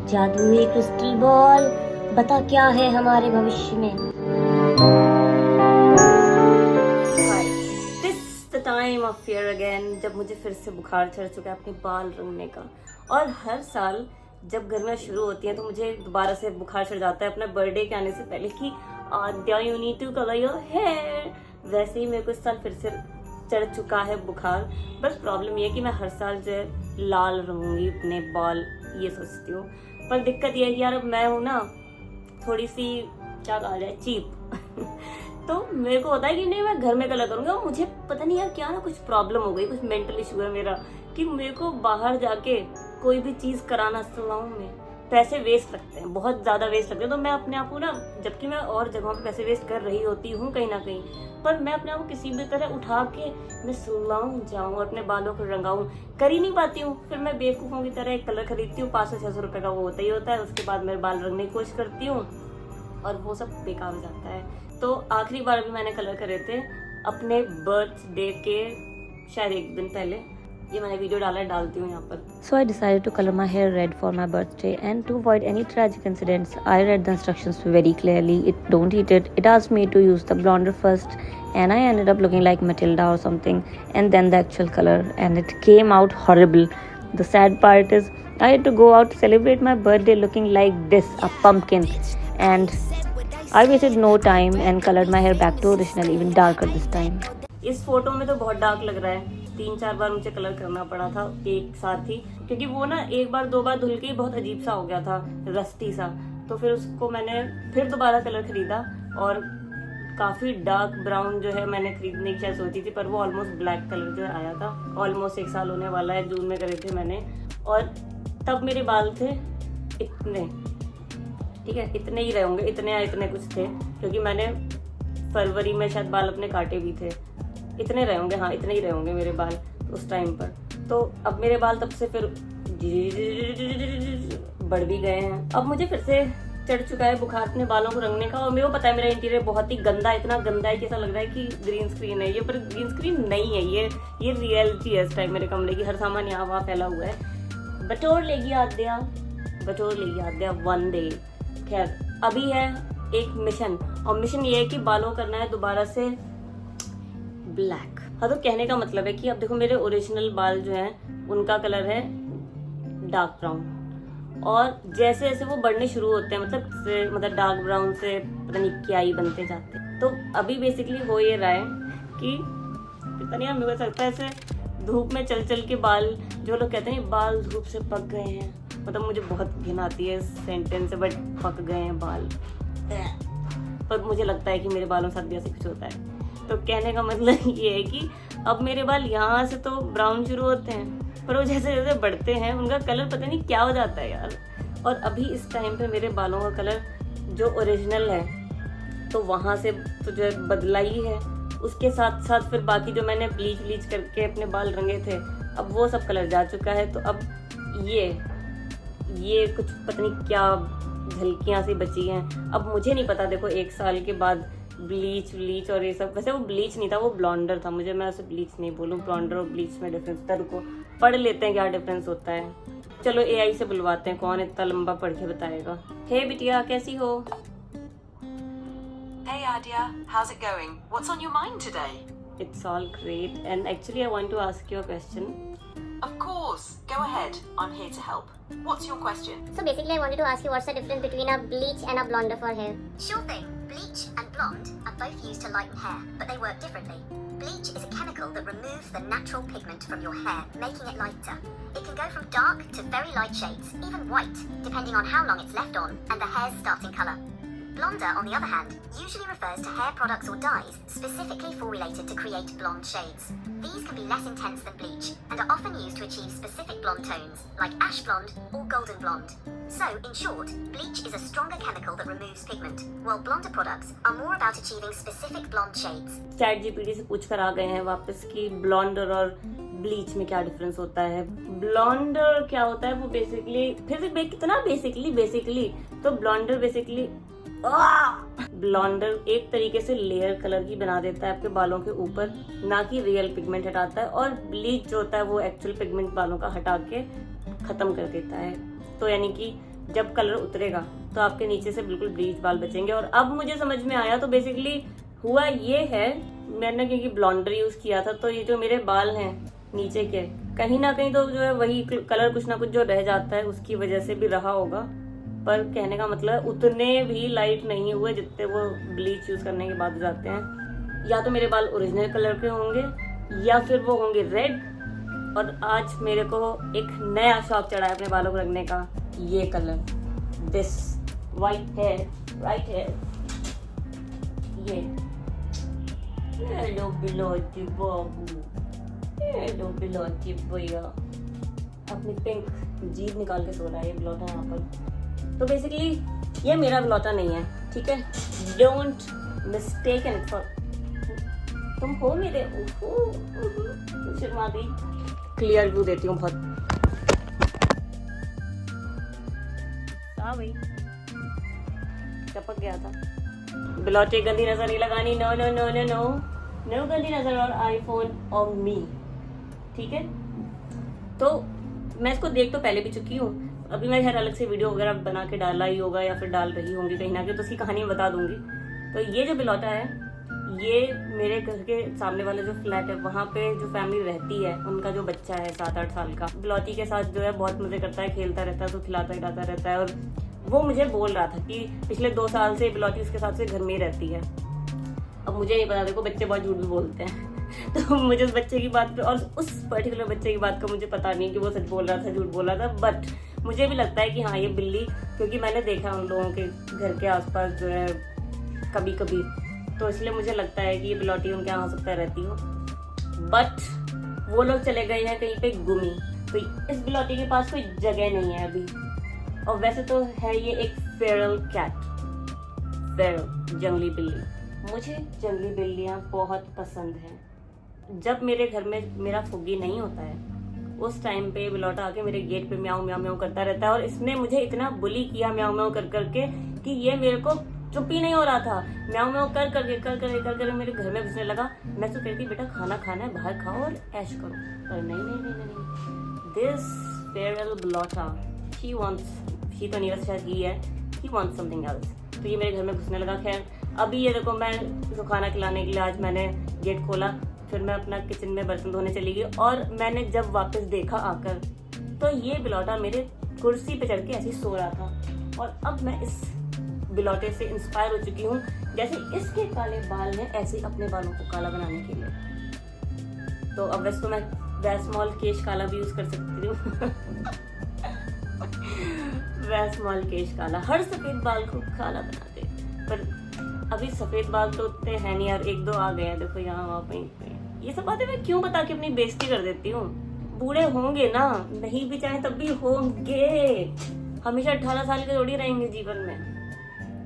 जादुई crystal ball, बता क्या है हमारे भविष्य में। This the time of year again, जब मुझे फिर से बुखार चढ़ चुका है अपने बाल रंगने का। और हर साल जब गर्मियाँ शुरू होती हैं तो मुझे दोबारा से बुखार चढ़ जाता है अपने बर्थडे के आने से पहले कि Aadya you need to colour your hair. वैसे ही मेरे को इस साल फिर से चढ़ चुका है बुखार। बस प्रॉब्लम ये है कि मैं हर साल जो है लाल रहूंगी अपने बाल, ये सोचती हूँ। पर दिक्कत ये है कि यार अब मैं हूँ ना थोड़ी सी, क्या कहा जाए, चीप। तो मेरे को होता है कि नहीं मैं घर में कलर करूंगा। और मुझे पता नहीं यार क्या ना कुछ प्रॉब्लम हो गई, कुछ मेंटल इशू है मेरा कि मेरे को बाहर जाके कोई भी चीज कराना सलाऊं में पैसे वेस्ट लगते हैं, बहुत ज्यादा वेस्ट लगते हैं। तो मैं अपने आप को ना, जबकि मैं और जगहों पे पैसे वेस्ट कर रही होती हूँ कहीं ना कहीं, पर मैं अपने आप को किसी भी तरह उठा के मैं सलाऊं जाऊं, अपने बालों को रंगाऊं, कर ही नहीं पाती हूँ। फिर मैं बेवकूफों की तरह एक कलर खरीदती हूँ, 500-600 रुपए का वो होता ही होता है। उसके बाद मेरे बाल रंगने की कोशिश करती हूँ और वो सब बेकार हो जाता है। तो आखिरी बार भी मैंने कलर करे थे अपने बर्थडे के शायद एक दिन पहले। ये मैंने वीडियो डालती हूँ यहाँ पर। So I decided to color my hair red for my birthday, and to avoid any tragic incidents, I read the instructions very clearly. Don't eat it. It asked me to use the blonder first, and I ended up looking like Matilda or something, and then the actual color, and it came out horrible. The sad part is I had to go out to celebrate my birthday looking like this, a pumpkin, and I wasted no time and colored my hair back to original, even darker this time. इस photo में तो बहुत dark लग रहा है। 3-4 बार मुझे colour करना पड़ा था एक साथ ही, क्योंकि वो ना एक बार 2 बार धुल के बहुत अजीब सा हो गया था, रस्टी सा। तो फिर उसको मैंने फिर दोबारा कलर खरीदा और काफी डार्क ब्राउन जो है मैंने खरीदने की शायद सोची थी, पर वो ऑलमोस्ट ब्लैक कलर जो है आया था। ऑलमोस्ट 1 साल होने वाला है, जून में करे थे मैंने। और तब मेरे बाल थे इतने, ठीक है, इतने ही रहे होंगे, इतने या इतने कुछ थे, क्योंकि मैंने फरवरी में शायद बाल अपने काटे भी थे। इतने रहे होंगे, हाँ इतने ही रहे होंगे मेरे बाल उस टाइम पर। तो अब मेरे बाल तब से फिर बढ़ भी गए हैं। अब मुझे फिर से चढ़ चुका है बुखार अपने बालों को रंगने का। और मेरे को पता है मेरा इंटीरियर बहुत ही गंदा, इतना गंदा है कि ऐसा लग रहा है कि ग्रीन स्क्रीन है ये, पर ग्रीन स्क्रीन नहीं है ये रियलिटी है इस टाइम मेरे कमरे की। हर सामान यहाँ वहाँ फैला हुआ है। बटोर लेगी आद्या वन डे। खैर अभी है एक मिशन, और मिशन ये है कि बालों करना है दोबारा से ब्लैक। हाँ, तो कहने का मतलब है कि अब देखो मेरे ओरिजिनल बाल जो हैं उनका कलर है डार्क ब्राउन, और जैसे जैसे वो बढ़ने शुरू होते हैं मतलब डार्क ब्राउन से पता नहीं क्या ही बनते जाते हैं। तो अभी बेसिकली हो ये रहा है कि पता नहीं मुझे लगता है ऐसे धूप में चल चल के बाल, जो लोग कहते हैं बाल धूप से पक गए हैं, मतलब मुझे बहुत घिन आती है इस सेंटेंस से, बट पक गए हैं बाल। पर मुझे लगता है कि मेरे बालों के साथ भी ऐसे कुछ होता है। तो कहने का मतलब ये है कि अब मेरे बाल यहाँ से तो ब्राउन शुरू होते हैं, पर वो जैसे जैसे बढ़ते हैं उनका कलर पता नहीं क्या हो जाता है यार। और अभी इस टाइम पे मेरे बालों का कलर जो ओरिजिनल है तो वहाँ से तो जो है बदला ही है, उसके साथ साथ फिर बाकी जो मैंने ब्लीच करके अपने बाल रंगे थे अब वो सब कलर जा चुका है। तो अब ये कुछ पता नहीं क्या झलकियाँ सी बची हैं। अब मुझे नहीं पता, देखो 1 साल के बाद ब्लीच और ये सब, वैसे वो ब्लीच नहीं था, वो ब्लॉन्डर था। मैं उसे ब्लीच नहीं बोलूँ, ब्लॉन्डर और ब्लीच में डिफरेंस था। रुको पढ़ लेते हैं क्या डिफरेंस होता है। चलो AI से बुलवाते हैं, कौन इतना लंबा पढ़ के बताएगा। हे बिटिया कैसी हो? Hey Adia, how's it going? What's on your mind today? It's all great, and actually I want to ask you a question. Of course, go ahead. I'm here to help. What's your question? So basically I wanted to ask you what's the difference between a bleach and a blonder for hair? Sure thing. Bleach and blonde are both used to lighten hair, but they work differently. Bleach is a chemical that removes the natural pigment from your hair, making it lighter. It can go from dark to very light shades, even white, depending on how long it's left on and the hair's starting colour. Blonder, on the other hand, usually refers to hair products or dyes specifically formulated to create blonde shades. These can be less intense than bleach and are often used to achieve specific blonde tones, like ash blonde or golden blonde. So, in short, bleach is a stronger chemical that removes pigment, while blonder products are more about achieving specific blonde shades. ChatGPT से पूछ कर आ गए हैं वापस कि ब्लॉन्डर और bleach में क्या डिफरेंस होता है। ब्लॉन्डर क्या होता है, वो बेसिकली फिर से कितना बेसिकली तो ब्लॉन्डर बेसिकली ब्लॉन्डर एक तरीके से लेयर कलर की बना देता है आपके बालों के ऊपर, ना कि रियल पिगमेंट हटाता है। और ब्लीच जो होता है वो एक्चुअल पिगमेंट बालों का हटा के खत्म कर देता है। तो यानी कि जब कलर उतरेगा तो आपके नीचे से बिल्कुल ब्लीच बाल बचेंगे। और अब मुझे समझ में आया, तो बेसिकली हुआ ये है, मैंने क्योंकि ब्लॉन्डर यूज किया था तो ये जो मेरे बाल हैं नीचे के, कहीं ना कहीं तो जो है वही कलर कुछ ना कुछ जो रह जाता है उसकी वजह से भी रहा होगा। पर कहने का मतलब उतने भी लाइट नहीं हुए जितने वो ब्लीच यूज करने के बाद हो जाते हैं। या तो मेरे बाल ओरिजिनल कलर के होंगे या फिर वो होंगे रेड। और आज मेरे को एक नया शौक चढ़ा है अपने बालों को रखने का, ये colour, this white hair, right hair, ये। हेलो बिलोटी बाबू, हेलो बिलोटी भैया। अपनी पिंक जीभ निकाल के सो रहा है ये बिलोटा यहाँ पर। तो बेसिकली ये मेरा बिलोटा नहीं है, ठीक है, डोंट मिस्टेक इट फॉर, तुम हो मेरे। शर्मा गई, क्लियर व्यू देती हूँ बहुत। भाई टपक गया था। बिलोटे गंदी नजर नहीं लगानी, no no no no no no गंदी नजर और आईफोन और मी, ठीक है। तो मैं इसको देख तो पहले भी चुकी हूँ, अभी मैं खैर अलग से वीडियो वगैरह बना के डाला ही होगा या फिर डाल रही होंगी कहीं ना कहीं, तो उसकी कहानी बता दूंगी। तो ये जो बिलोटा है, ये मेरे घर के सामने वाला जो फ्लैट है वहाँ पे जो फैमिली रहती है, उनका जो बच्चा है 7-8 साल का, बिलोटी के साथ जो है बहुत मजे करता है, खेलता रहता है, तो खिलाता खिलाता रहता है। और वो मुझे बोल रहा था कि पिछले 2 साल से बिलोटी उसके साथ से घर में ही रहती है। अब मुझे नहीं पता, देखो बच्चे बहुत झूठ भी बोलते हैं तो मुझे उस बच्चे की बात पे और उस पर्टिकुलर बच्चे की बात का मुझे पता नहीं कि वो सच बोल रहा था झूठ बोल रहा था, बट मुझे भी लगता है कि हाँ ये बिल्ली, क्योंकि मैंने देखा उन लोगों के घर के आसपास जो है कभी कभी, तो इसलिए मुझे लगता है कि ये बिलोटी उनके यहाँ हो सकता है रहती हो। बट वो लोग चले गए हैं कहीं पे गुमी, तो इस बिलोटी के पास कोई जगह नहीं है अभी। और वैसे तो है ये एक फेरल कैट, फेरल जंगली बिल्ली। मुझे जंगली बिल्लियाँ बहुत पसंद हैं। जब मेरे घर में मेरा फुग्गी नहीं होता है उस टाइम पे बिलोटा आके मेरे गेट पे म्याऊं म्याऊं म्याऊं करता रहता है। और इसने मुझे इतना बुली किया म्याऊं म्याऊं कर करके कि ये मेरे को चुप ही नहीं हो रहा था, म्याऊं म्याऊं कर करके मेरे घर में घुसने लगा। मैं तो कहती बेटा खाना खाना है बाहर खाओ और ऐश करो, पर नहीं। दिस फेरल बिलोटा, ही तो नहीं शायद ही है, ही वांट्स समथिंग एल्स। तो ये मेरे घर में घुसने लगा। खैर अभी ये देखो, मैं इसको खाना खिलाने के लिए आज मैंने गेट खोला, फिर मैं अपना किचन में बर्तन धोने चली गई। और मैंने जब वापस देखा आकर तो ये बिलोटा मेरे कुर्सी पे चढ़ के ऐसे ही सो रहा था। और अब मैं इस बिलोटे से इंस्पायर हो चुकी हूँ, जैसे इसके काले बाल हैं ऐसे ही अपने बालों को काला बनाने के लिए। तो अब वैसे तो मैं वैस्मॉल केश काला भी यूज कर सकती हूँ वैस्मॉल केश काला हर सफेद बाल को काला बना दे। पर अभी सफेद बाल तो उतने हैं नहीं यार, 1-2 आ गए हैं, देखो यहाँ वहाँ पे। ये सब बातें मैं क्यों बता के अपनी बेइज्जती कर देती हूँ। बूढ़े होंगे ना, नहीं भी चाहे तब भी होंगे, हमेशा 18 साल के थोड़ी रहेंगे जीवन में।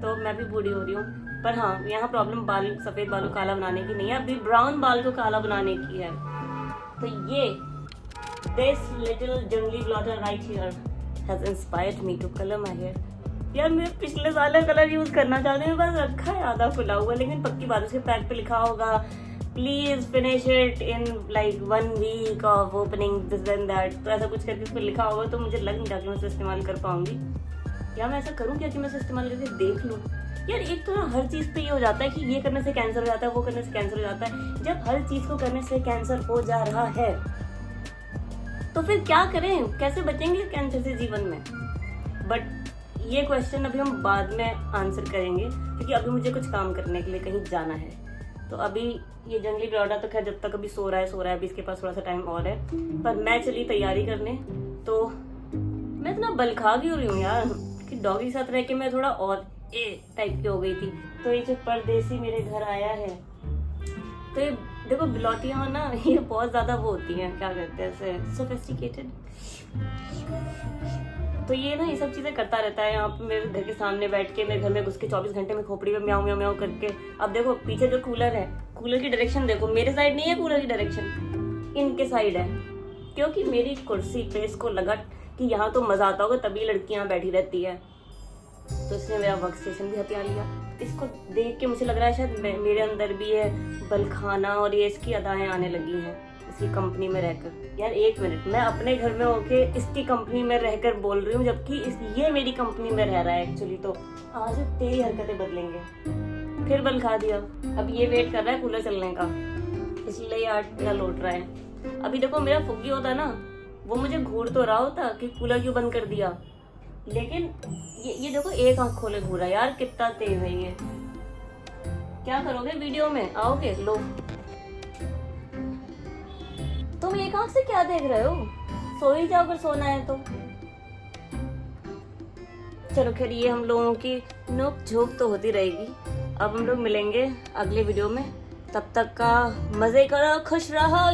तो मैं भी बूढ़ी हो रही हूँ। पर हाँ, यहाँ प्रॉब्लम बाल, सफेद बालों को काला बनाने की नहीं है, अभी ब्राउन बाल को काला बनाने की है। तो ये दिस लिटिल जंगली बिलोटा right here has inspired me to colour my hair. यार मैं पिछले साल कलर यूज करना चाहती हूँ, बस रखा है आधा खुला हुआ, लेकिन पक्की बात उसके पैक पे लिखा होगा please finish it in like 1 week of opening this and that. तो ऐसा कुछ करके उस पर लिखा होगा, तो मुझे लग नहीं रहा कि मैं उसे इस्तेमाल कर पाऊंगी। या मैं ऐसा करूँ क्या कि मैं इसे इस्तेमाल करके देख लूँ। यार एक तो ना हर चीज पे ये हो जाता है कि ये करने से कैंसर हो जाता है, वो करने से कैंसर हो जाता है। जब हर चीज को करने से कैंसर हो जा रहा है तो फिर क्या करें, कैसे बचेंगे कैंसर से जीवन में। बट ये क्वेश्चन अभी हम बाद में आंसर करेंगे, क्योंकि अभी मुझे कुछ काम करने के लिए कहीं जाना है। तो अभी ये जंगली बिलोटा तो खैर जब तक अभी सो रहा है, अभी इसके पास थोड़ा सा टाइम और है। पर मैं चली तैयारी करने, तो मैं इतना बल खा भी हो रही हूँ यार कि डॉगी के साथ रह के मैं थोड़ा और टाइप की हो गई थी। तो ये जो परदेसी मेरे घर आया है, तो ये देखो बिलोटियाँ ना, ये बहुत ज्यादा वो होती हैं, क्या कहते हैं, सोफिस्टिकेटेड। तो ये ना ये सब चीजें करता रहता है यहाँ पे मेरे घर के सामने बैठ के, मेरे घर में घुस के 24 घंटे में खोपड़ी में म्याऊं म्याऊं म्याऊं करके। अब देखो पीछे जो कूलर है, कूलर की डायरेक्शन देखो, मेरे साइड नहीं है कूलर की डायरेक्शन, इनके साइड है। क्योंकि मेरी कुर्सी पे इसको लगा कि यहाँ तो मजा आता होगा, तभी लड़कियां बैठी रहती है, तो इसने मेरा वर्क स्टेशन भी हथिया लिया। इसको देख के मुझे लग रहा है शायद मेरे अंदर भी है बलखाना और ये इसकी अदाएं आने लगी हैं, इसकी कंपनी में रहकर। यार एक मिनट, मैं अपने घर में होके इसकी कंपनी में रहकर बोल रही हूँ, जबकि ये मेरी कंपनी में रह रहा है एक्चुअली। तो आज तेरी हरकतें बदलेंगे। फिर बल खा दिया, अब ये वेट कर रहा है कूलर चलने का, इसलिए आठ मेरा लौट रहा है। अभी देखो मेरा फुग्गी होता ना, वो मुझे घूर तो रहा होता कि कूलर क्यों बंद कर दिया, लेकिन ये देखो एक आंख खोले घूरा। यार कितना तेज है ये। क्या करोगे वीडियो में, आओगे? लो तुम एक आंख से क्या देख रहे हो, सो ही जाओ अगर सोना है तो। चलो खैर, ये हम लोगों की नोक झोंक तो होती रहेगी। अब हम लोग मिलेंगे अगले वीडियो में, तब तक का मजे करो, खुश रहो।